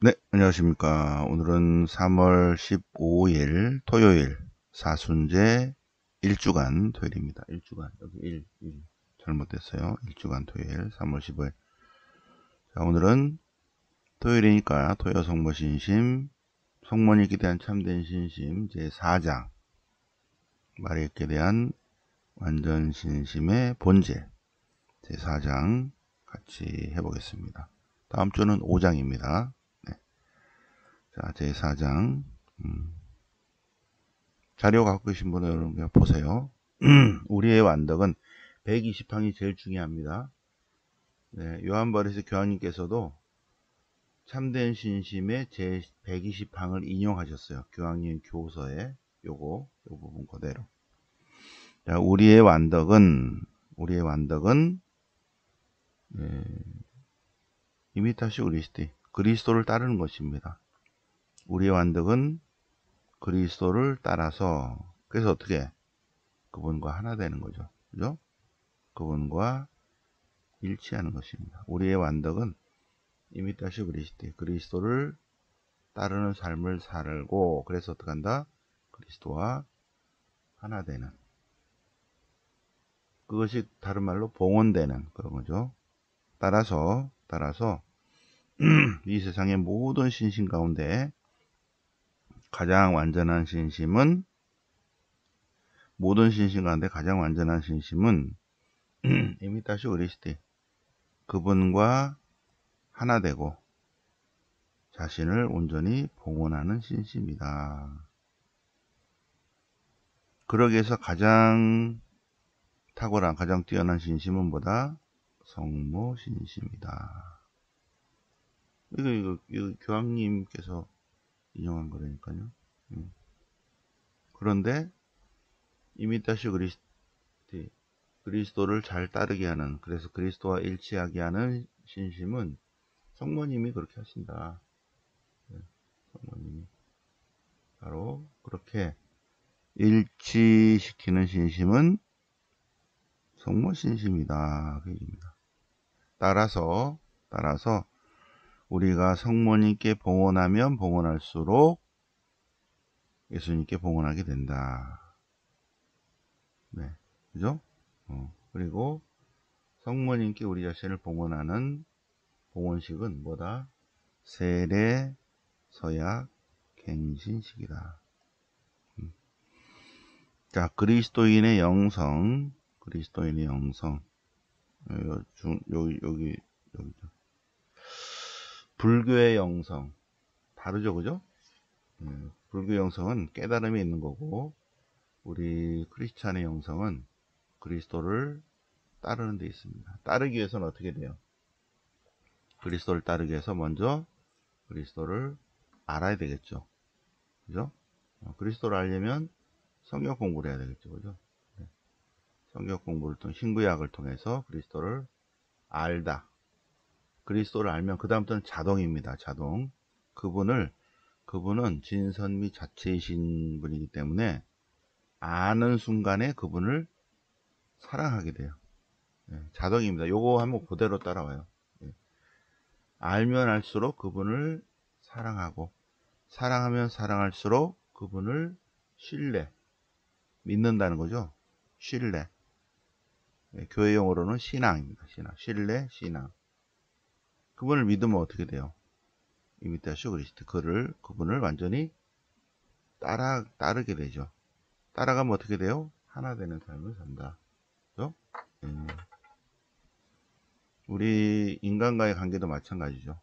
네, 안녕하십니까. 오늘은 3월 15일 토요일 사순제 1주간 토요일입니다. 1주간 여기 1 잘못됐어요. 1주간 토요일 3월 15일. 자, 오늘은 토요일이니까 토요 성모신심 성모님께 대한 참된 신심 제4장 마리아께 대한 완전 신심의 본질 제4장 같이 해보겠습니다. 다음 주는 5장입니다. 자, 제4장 자료 갖고 계신 분은 여러분 보세요. 우리의 완덕은 120항이 제일 중요합니다. 네, 요한바리스 교황님께서도 참된 신심의 제 120항을 인용하셨어요. 교황님 교서에 요 부분 그대로. 자, 우리의 완덕은 이미타시 그리스티 그리스도를 따르는 것입니다. 우리의 완덕은 그리스도를 따라서 그래서 어떻게 그분과 하나 되는 거죠. 그죠? 그분과 일치하는 것입니다. 우리의 완덕은 이미타시 그리스티 그리스도를 따르는 삶을 살고 그래서 어떻게 한다? 그리스도와 하나 되는 그것이 다른 말로 봉헌되는 그런 거죠. 따라서 이 세상의 모든 신심 가운데 가장 완전한 신심은 모든 신심 가운데 가장 완전한 신심은 이미타시 그리스티 그분과 하나 되고 자신을 온전히 봉헌하는 신심이다. 그러기 위해서 가장 탁월한 가장 뛰어난 신심은 뭐다? 성모 신심이다. 이거 교황님께서 인용한 거라니까요. 그런데 이미타시 그리스도를 잘 따르게 하는 그래서 그리스도와 일치하게 하는 신심은 성모님이 그렇게 하신다. 성모님이 바로 그렇게 일치시키는 신심은 성모 신심이다. 그 얘기입니다. 따라서 우리가 성모님께 봉헌하면 봉헌할수록 예수님께 봉헌하게 된다. 네, 그죠? 그리고 성모님께 우리 자신을 봉헌하는 봉헌식은 뭐다? 세례, 서약, 갱신식이다. 자, 그리스도인의 영성. 여기 불교의 영성 다르죠, 그죠? 불교 영성은 깨달음이 있는 거고 우리 크리스찬의 영성은 그리스도를 따르는 데 있습니다. 따르기 위해서는 어떻게 돼요? 그리스도를 따르기 위해서 먼저 그리스도를 알아야 되겠죠. 그죠? 그리스도를 알려면 성경 공부를 해야 되겠죠. 그죠? 네. 성경 공부를 통해 신구약을 통해서 그리스도를 알다. 그리스도를 알면 그 다음부터는 자동입니다. 자동. 그분은 진선미 자체이신 분이기 때문에 아는 순간에 그분을 사랑하게 돼요. 네, 자동입니다. 요거 한번 그대로 따라와요. 네. 알면 알수록 그분을 사랑하고 사랑하면 사랑할수록 그분을 믿는다는 거죠. 신뢰. 네, 교회 용어로는 신앙입니다. 신앙. 그분을 믿으면 어떻게 돼요? 이미타쇼 그리스도 그분을 완전히 따르게 되죠. 따라가면 어떻게 돼요? 하나 되는 삶을 산다. 그죠? 우리 인간과의 관계도 마찬가지죠.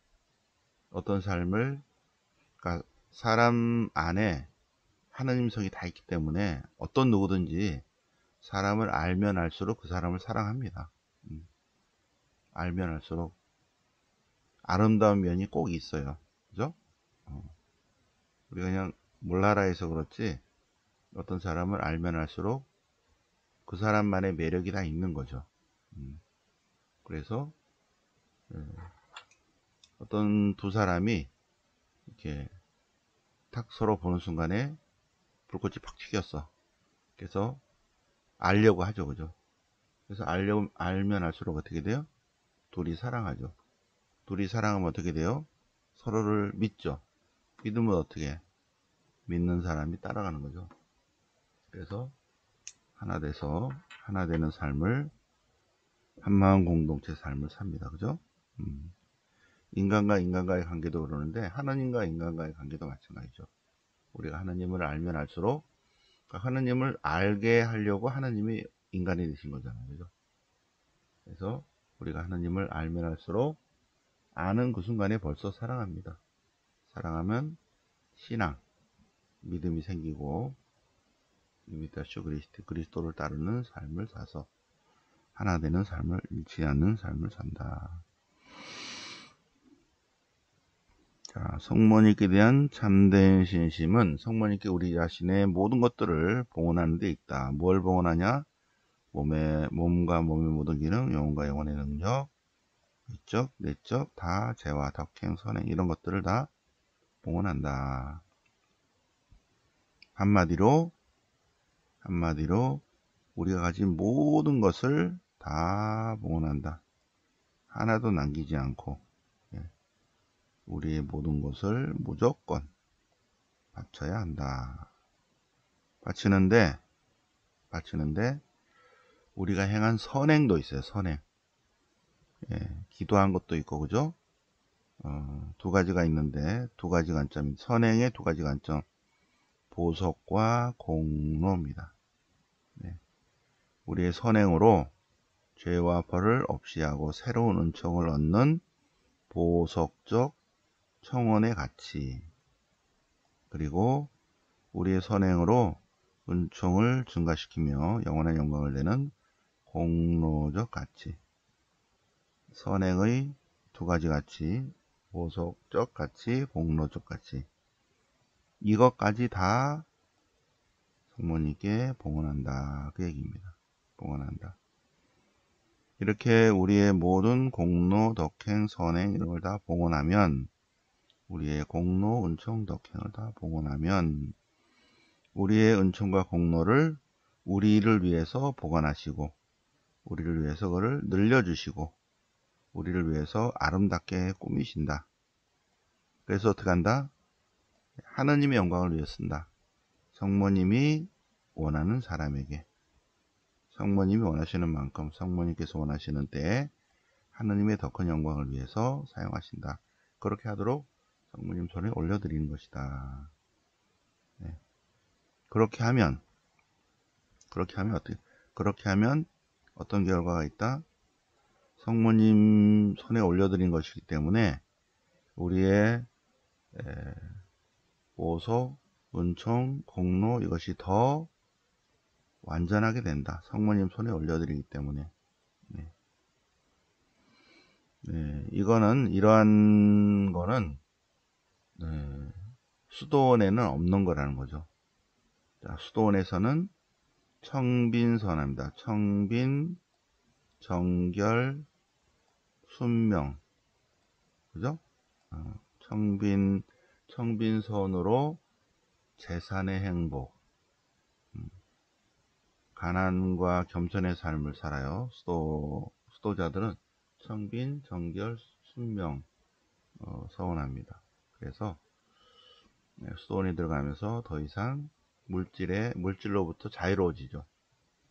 어떤 삶을 그러니까 사람 안에 하나님 성이 다 있기 때문에 어떤 누구든지 사람을 알면 알수록 그 사람을 사랑합니다. 알면 알수록 아름다운 면이 꼭 있어요. 그죠? 우리가 그냥 몰라라 해서 그렇지 어떤 사람을 알면 알수록 그 사람만의 매력이 다 있는 거죠. 그래서 어떤 두 사람이 이렇게 탁 서로 보는 순간에 불꽃이 팍 튀겼어. 그래서 알려고 하죠. 그죠? 그래서 알면 알수록 어떻게 돼요? 둘이 사랑하죠. 둘이 사랑하면 어떻게 돼요? 서로를 믿죠. 믿으면 어떻게? 믿는 사람이 따라가는 거죠. 그래서 하나 돼서 하나 되는 삶을, 한마음 공동체 삶을 삽니다. 그죠? 인간과 인간과의 관계도 그러는데 하나님과 인간과의 관계도 마찬가지죠. 우리가 하나님을 알면 알수록, 그러니까 하나님을 알게 하려고 하나님이 인간이 되신 거잖아요. 그죠? 그래서 우리가 하나님을 알면 알수록 아는 그 순간에 벌써 사랑합니다. 사랑하면 신앙, 믿음이 생기고, 이미타쇼 그리스도를 따르는 삶을 사서 하나 되는 삶을, 잃지 않는 삶을 산다. 자, 성모님께 대한 참된 신심은 성모님께 우리 자신의 모든 것들을 봉헌하는 데 있다. 뭘 봉헌하냐? 몸과 몸의 모든 기능, 영혼과 영혼의 능력, 위적, 내적, 다 재화, 덕행, 선행, 이런 것들을 다 봉헌한다. 한마디로 우리가 가진 모든 것을 다 봉헌한다. 하나도 남기지 않고, 우리의 모든 것을 무조건 바쳐야 한다. 바치는데 우리가 행한 선행도 있어요. 선행. 기도한 것도 있고, 그죠? 두 가지가 있는데, 두 가지 관점, 선행의 두 가지 관점, 보석과 공로입니다. 우리의 선행으로 죄와 벌을 없이 하고 새로운 은총을 얻는 보석적 청원의 가치, 그리고 우리의 선행으로 은총을 증가시키며 영원한 영광을 내는 공로적 가치. 선행의 두 가지 가치, 보석적 가치, 공로적 가치, 이것까지 다 성모님께 봉헌한다, 그 얘기입니다. 봉헌한다. 이렇게 우리의 모든 공로, 덕행, 선행 이런 걸 다 봉헌하면, 우리의 공로, 은총, 덕행을 다 봉헌하면 우리의 은총과 공로를 우리를 위해서 보관하시고, 우리를 위해서 그를 늘려주시고, 우리를 위해서 아름답게 꾸미신다. 그래서 어떻게 한다? 하느님의 영광을 위해 쓴다. 성모님이 원하는 사람에게, 성모님이 원하시는 만큼, 성모님께서 원하시는 때에 하느님의 더 큰 영광을 위해서 사용하신다. 그렇게 하도록 성모님 손에 올려드리는 것이다. 그렇게 하면 어떻게? 그렇게 하면 어떤 결과가 있다? 성모님 손에 올려드린 것이기 때문에 우리의 보석, 은총, 공로, 이것이 더 완전하게 된다. 성모님 손에 올려드리기 때문에. 이러한 거는 수도원에는 없는 거라는 거죠. 자, 수도원에서는 청빈선합니다. 청빈, 정결, 순명, 그죠? 청빈선으로 재산의 행복, 가난과 겸손의 삶을 살아요. 수도자들은 청빈, 정결, 순명 서원합니다. 그래서 수도원에 들어가면서 더 이상 물질로부터 자유로워지죠.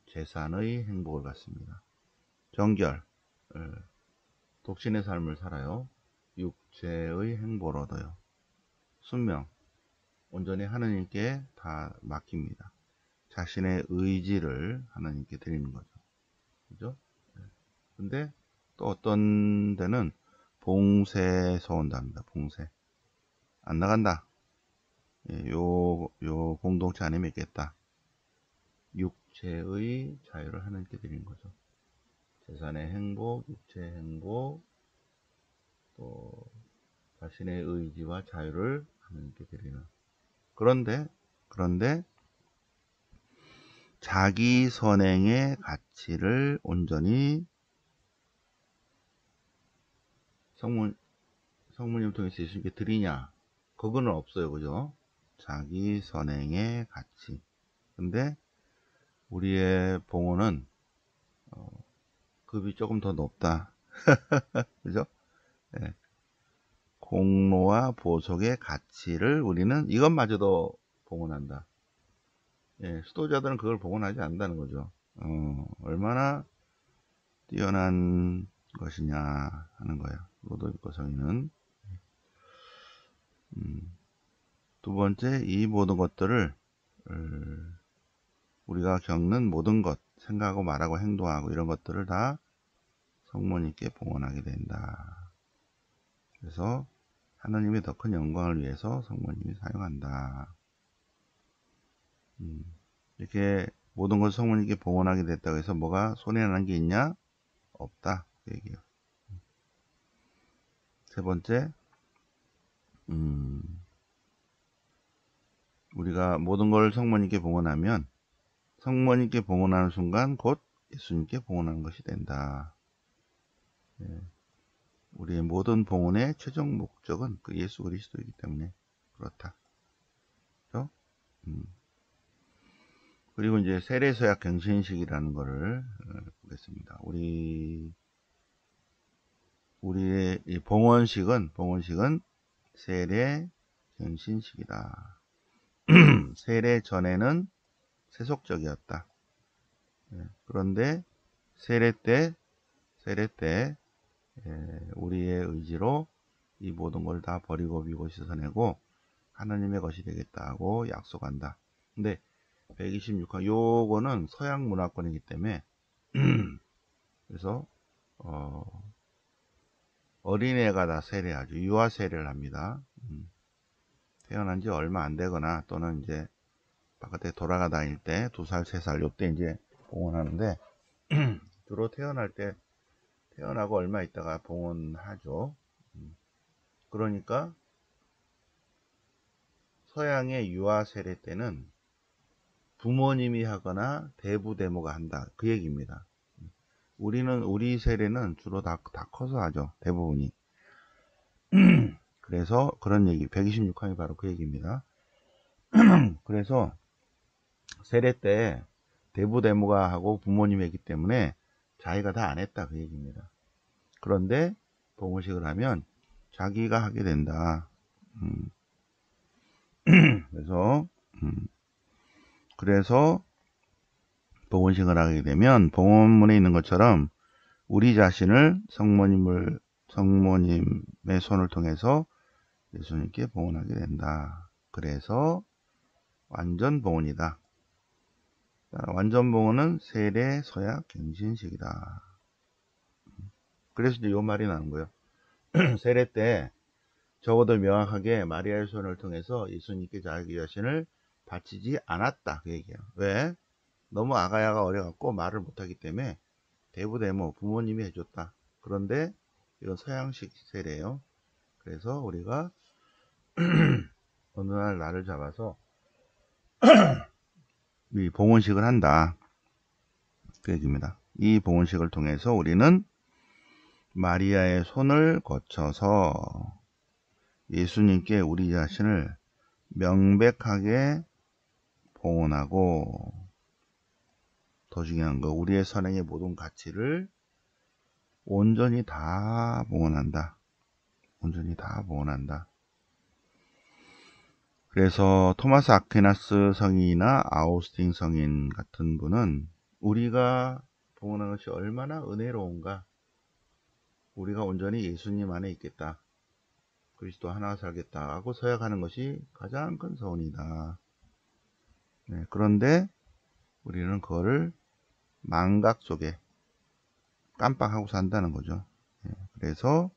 재산의 행복을 갖습니다. 정결, 독신의 삶을 살아요. 육체의 행복을 얻어요. 순명, 온전히 하나님께 다 맡깁니다. 자신의 의지를 하나님께 드리는 거죠. 그죠? 근데 또 어떤 데는 봉쇄 서원답니다. 봉쇄. 안 나간다. 요 공동체 안에 맺겠다. 육체의 자유를 하나님께 드리는 거죠. 재산의 행복, 육체의 행복, 또 자신의 의지와 자유를 하나님께 드리는. 그런데 자기 선행의 가치를 온전히 성모님 통해서 예수님께 드리냐? 그거는 없어요. 그죠? 자기 선행의 가치. 근데 우리의 봉헌은 급이 조금 더 높다. 그죠? 네. 공로와 보석의 가치를 우리는 이것마저도 봉헌한다. 예, 수도자들은 그걸 봉헌하지 않는다는 거죠. 얼마나 뛰어난 것이냐 하는 거예요. 로도비코 성인은. 두 번째, 이 모든 것들을 우리가 겪는 모든 것, 생각하고 말하고 행동하고 이런 것들을 다 성모님께 봉헌하게 된다. 그래서 하나님의 더 큰 영광을 위해서 성모님이 사용한다. 이렇게 모든 것을 성모님께 봉헌하게 됐다고 해서 뭐가 손해나는 게 있냐? 없다. 그 얘기예요. 세 번째, 우리가 모든 걸 성모님께 봉헌하면 성모님께 봉헌하는 순간 곧 예수님께 봉헌하는 것이 된다. 예. 우리의 모든 봉헌의 최종 목적은 그 예수 그리스도이기 때문에 그렇다. 그렇죠? 그리고 이제 세례서약 갱신식이라는 거를 보겠습니다. 우리의 이 봉헌식은 세례 갱신식이다. 세례 전에는 세속적이었다. 그런데 세례 때 우리의 의지로 이 모든 걸 다 버리고 비고 씻어내고 하나님의 것이 되겠다고 약속한다. 근데 126화 요거는 서양 문화권이기 때문에 그래서 어린애가 다 세례하죠. 유아 세례를 합니다. 태어난 지 얼마 안 되거나 또는 이제 바깥에 돌아가 다닐 때 2살, 3살 요때 이제 봉헌하는데 주로 태어나고 얼마 있다가 봉헌하죠. 그러니까 서양의 유아 세례 때는 부모님이 하거나 대부대모가 한다. 그 얘기입니다. 우리 세례는 주로 다 커서 하죠. 대부분이. 그래서 그런 얘기, 126항이 바로 그 얘기입니다. 그래서 세례 때 대부대모가 하고 부모님이 했기 때문에 자기가 다 안 했다. 그 얘기입니다. 그런데 봉헌식을 하면 자기가 하게 된다. 그래서 봉헌식을 하게 되면 봉헌문에 있는 것처럼 우리 자신을 성모님의 손을 통해서 예수님께 봉헌하게 된다. 그래서 완전 봉헌이다. 완전 봉헌은 세례, 서약, 갱신식이다. 그래서 이제 요 말이 나는 거예요. 세례 때 적어도 명확하게 마리아의 손을 통해서 예수님께 자기 자신을 바치지 않았다. 그 얘기예요. 왜? 너무 아가야가 어려갖고 말을 못하기 때문에 대부대모 부모님이 해줬다. 그런데 이건 서양식 세례예요. 그래서 우리가 어느 날 날을 잡아서 이 봉헌식을 한다. 그 얘기입니다. 이 봉헌식을 통해서 우리는 마리아의 손을 거쳐서 예수님께 우리 자신을 명백하게 봉헌하고 더 중요한 거 우리의 선행의 모든 가치를 온전히 다 봉헌한다. 온전히 다 봉헌한다. 그래서 토마스 아퀴나스 성인이나 아우스틴 성인 같은 분은 우리가 봉헌하는 것이 얼마나 은혜로운가. 우리가 온전히 예수님 안에 있겠다. 그리스도 하나 살겠다 하고 서약하는 것이 가장 큰 서운이다. 네, 그런데 우리는 그거를 망각 속에 깜빡하고 산다는 거죠. 네, 그래서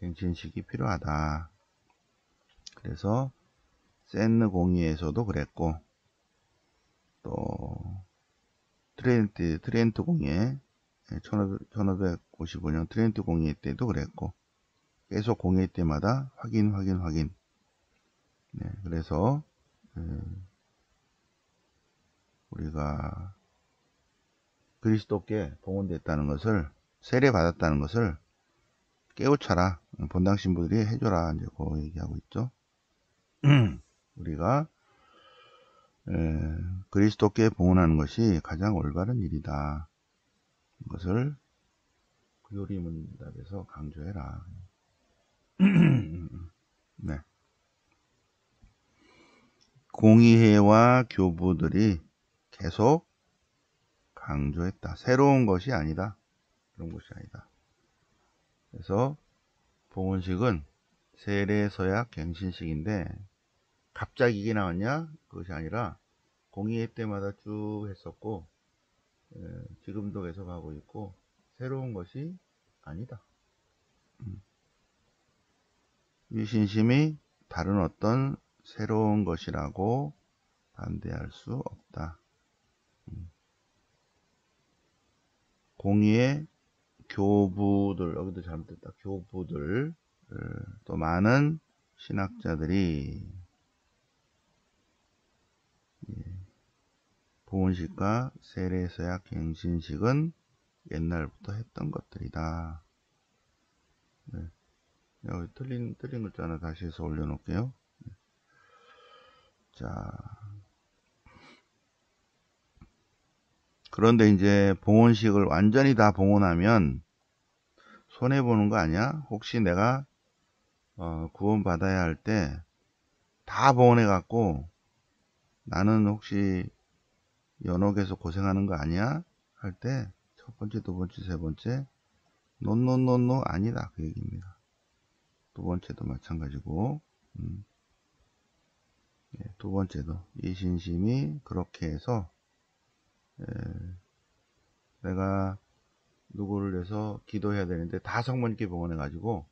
갱신식이 필요하다. 그래서 센느 공의에서도 그랬고 또 트렌트 공의 1555년 트렌트 공의 때도 그랬고 계속 공의 때마다 확인. 네, 그래서 우리가 그리스도께 봉헌됐다는 것을 세례받았다는 것을 깨우쳐라. 본당 신부들이 해줘라. 이제 그 얘기하고 있죠. 우리가 그리스도께 봉헌하는 것이 가장 올바른 일이다. 이것을 요리문답에서 강조해라. 네. 공의회와 교부들이 계속 강조했다. 새로운 것이 아니다. 그런 것이 아니다. 그래서 봉헌식은 세례, 서약, 갱신식인데 갑자기 이게 나왔냐? 그것이 아니라 공의회 때마다 쭉 했었고 지금도 계속 하고 있고 새로운 것이 아니다. 이 신심이 다른 어떤 새로운 것이라고 반대할 수 없다. 공의회 교부들, 여기도 잘못됐다. 교부들, 또 많은 신학자들이 봉헌식과 세례, 서약, 갱신식은 옛날부터 했던 것들이다. 네. 여기 틀린 글자 하나 다시 해서 올려놓을게요. 자, 그런데 이제 봉헌식을 완전히 다 봉헌하면 손해보는 거 아니야? 혹시 내가 구원 받아야 할 때 다 봉헌해 갖고 나는 혹시 연옥에서 고생하는 거 아니야? 할 때 첫 번째, 두 번째, 세 번째 노노노노 아니다 그 얘기입니다. 두 번째도 마찬가지고 두 번째도 이 신심이 그렇게 해서 내가 누구를 위해서 기도해야 되는데 다 성모님께 봉헌해 가지고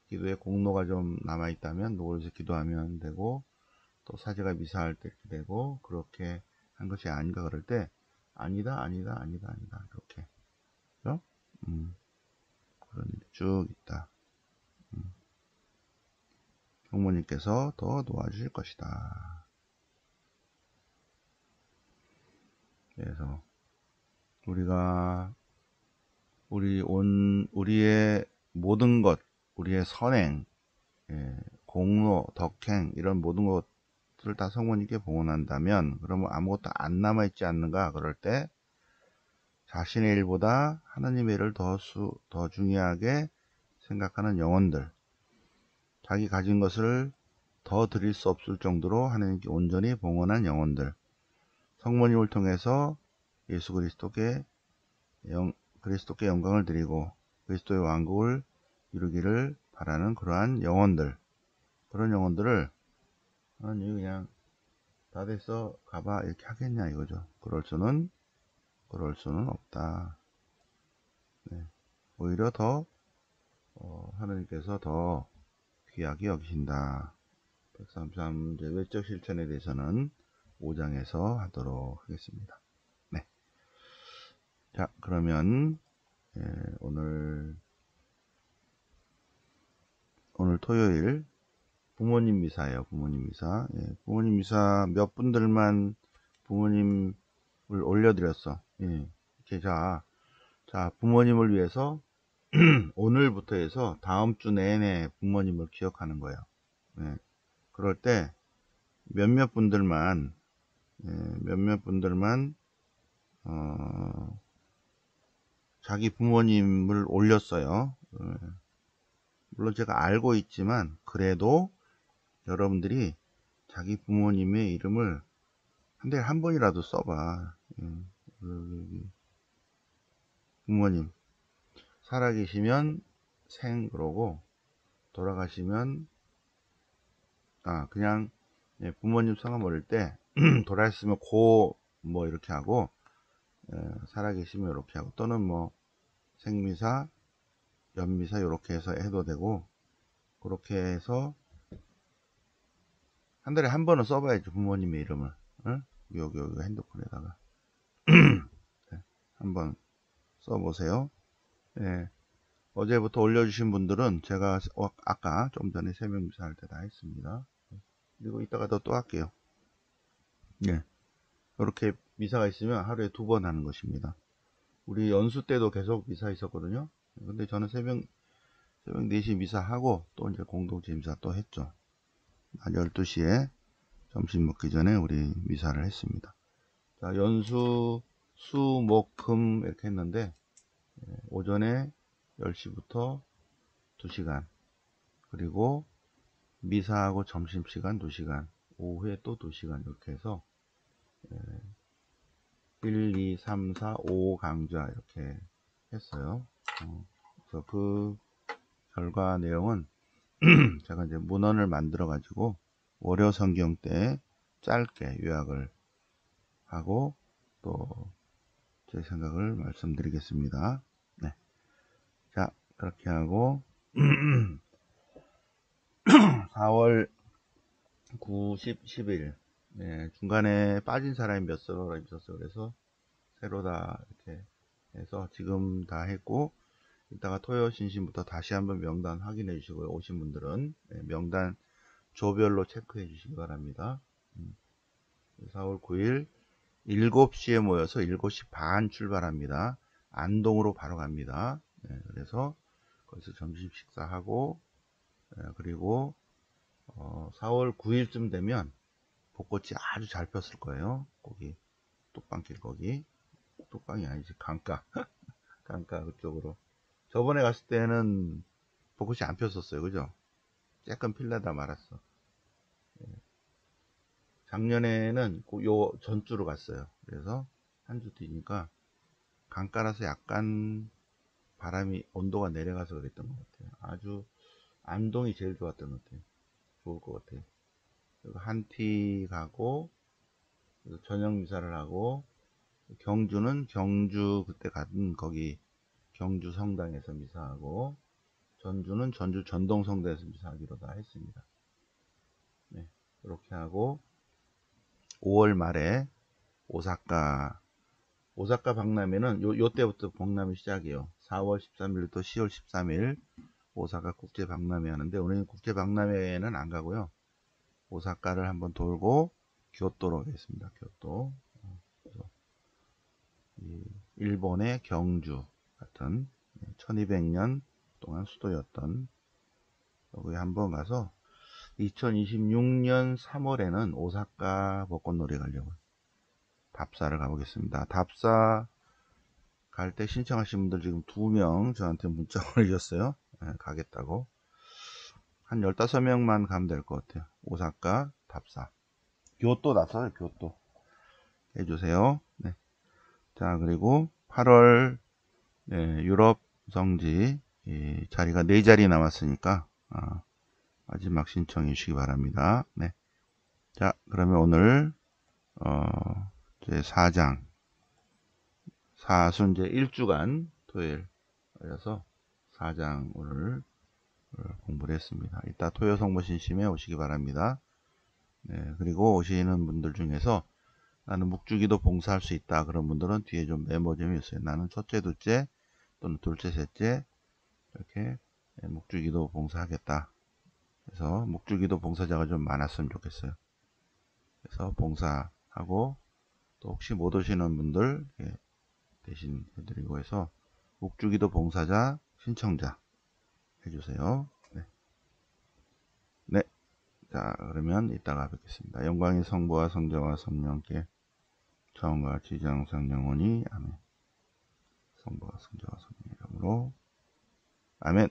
기도에 공로가 좀 남아있다면 누구를 위해서 기도하면 되고 또 사제가 미사할 때 이렇게 되고 그렇게 한 것이 아닌가 그럴 때 아니다 이렇게 그죠? 그런 일이 쭉 있다. 성모님께서 더 도와주실 것이다. 그래서 우리가 우리의 모든 것, 우리의 선행, 공로, 덕행 이런 모든 것들을 다 성모님께 봉헌한다면 그러면 아무것도 안 남아있지 않는가 그럴 때 자신의 일보다 하나님의 일을 더 중요하게 생각하는 영혼들, 자기 가진 것을 더 드릴 수 없을 정도로 하나님께 온전히 봉헌한 영혼들, 성모님을 통해서 예수 그리스도께 영광을 드리고 그리스도의 왕국을 이루기를 바라는 그러한 영혼들, 그런 영혼들을 하나님이 그냥 다 됐어 가봐 이렇게 하겠냐 이거죠. 그럴 수는 없다. 네. 오히려 더 하나님께서 더 귀하게 여기신다. 133제 외적 실천에 대해서는 5장에서 하도록 하겠습니다. 네. 자, 그러면 오늘 토요일 부모님 미사예요. 부모님 미사. 부모님 미사 몇 분들만 부모님을 올려드렸어. 이렇게 자, 부모님을 위해서 오늘부터 해서 다음 주 내내 부모님을 기억하는 거예요. 그럴 때 몇몇 분들만 자기 부모님을 올렸어요. 물론 제가 알고 있지만 그래도 여러분들이 자기 부모님의 이름을 한 달에 한 번이라도 써봐. 부모님 살아계시면 생 그러고 돌아가시면 그냥 부모님 성함 어릴 때 돌아가셨으면 고 뭐 이렇게 하고 살아계시면 이렇게 하고 또는 뭐 생미사 연미사 이렇게 해서 해도 되고 그렇게 해서 한 달에 한 번은 써봐야죠. 부모님의 이름을 여기 핸드폰에다가 한번 써보세요. 어제부터 올려주신 분들은 제가 아까 좀 전에 새벽미사 할 때 다 했습니다. 그리고 이따가도 또 할게요. 이렇게 미사가 있으면 하루에 2번 하는 것입니다. 우리 연수 때도 계속 미사 있었거든요. 근데 저는 새벽 4시 미사하고 또 이제 공동체 미사 또 했죠. 한 12시에 점심 먹기 전에 우리 미사를 했습니다. 자, 연수 수, 목, 금 이렇게 했는데 오전에 10시부터 2시간 그리고 미사하고 점심시간 2시간, 오후에 또 2시간 이렇게 해서 1, 2, 3, 4, 5 강좌 이렇게 했어요. 그래서 그 결과 내용은 제가 이제 문헌을 만들어 가지고 월요 성경 때 짧게 요약을 하고 또 제 생각을 말씀드리겠습니다. 네. 자, 그렇게 하고 4월 9, 10, 11 네, 중간에 빠진 사람이 몇 사람 있었어요. 그래서 새로 다 이렇게 해서 지금 다 했고 이따가 토요 신심부터 다시 한번 명단 확인해 주시고요. 오신 분들은 네, 명단 조별로 체크해 주시기 바랍니다. 4월 9일 7시에 모여서 7시 반 출발합니다. 안동으로 바로 갑니다. 네, 그래서 거기서 점심 식사하고 그리고 4월 9일쯤 되면 벚꽃이 아주 잘 폈을 거예요. 거기 뚝방길 거기 뚝방이 아니지 강가 강가 그쪽으로 저번에 갔을 때는 벚꽃이 안 폈었어요. 그죠? 조금 필려다 말았어. 작년에는 요 전주로 갔어요. 그래서 한 주 뒤니까 강가라서 약간 바람이 온도가 내려가서 그랬던 것 같아요. 아주 안동이 제일 좋았던 것 같아요. 좋을 것 같아요. 그리고 한티 가고 저녁 미사를 하고 경주는 경주 그때 갔던 거기 경주 성당에서 미사하고 전주는 전주 전동성당에서 미사하기로 다 했습니다. 네, 그렇게 하고 5월 말에 오사카 박람회는 요 때부터 박람회 시작이에요. 4월 13일부터 10월 13일 오사카 국제 박람회 하는데 우리는 국제 박람회는 안 가고요. 오사카를 한번 돌고 교토로 가겠습니다. 교토. 그래서 일본의 경주 같은 1200년 동안 수도였던 여기 한번 가서 2026년 3월에는 오사카 벚꽃놀이 가려고 답사를 가보겠습니다. 답사 갈 때 신청하신 분들 지금 2명 저한테 문자 보내주셨어요. 네, 가겠다고. 한 15명만 가면 될 것 같아요. 오사카 답사. 교토 답사요, 교토. 해주세요. 네. 자, 그리고 8월 네, 유럽 성지 자리가 4자리 남았으니까 마지막 신청해 주시기 바랍니다. 네. 자, 그러면 오늘 제 4장 사순제 1주간 토요일 그래서 4장 오늘 공부를 했습니다. 이따 토요 성모 신심에 오시기 바랍니다. 네, 그리고 오시는 분들 중에서 나는 묵주기도 봉사할 수 있다 그런 분들은 뒤에 좀 메모 좀 있어요. 나는 첫째, 둘째 또는 둘째, 셋째 이렇게 묵주기도 봉사하겠다. 그래서 묵주기도 봉사자가 좀 많았으면 좋겠어요. 그래서 봉사하고 또 혹시 못 오시는 분들 대신 해드리고 해서 묵주기도 봉사자 신청자 해주세요. 네. 네. 자, 그러면 이따가 뵙겠습니다. 영광의 성부와 성자와 성령께 처음과 지지 항상 영원히 아멘. 성부와 성자와 성령의 이름으로 아멘.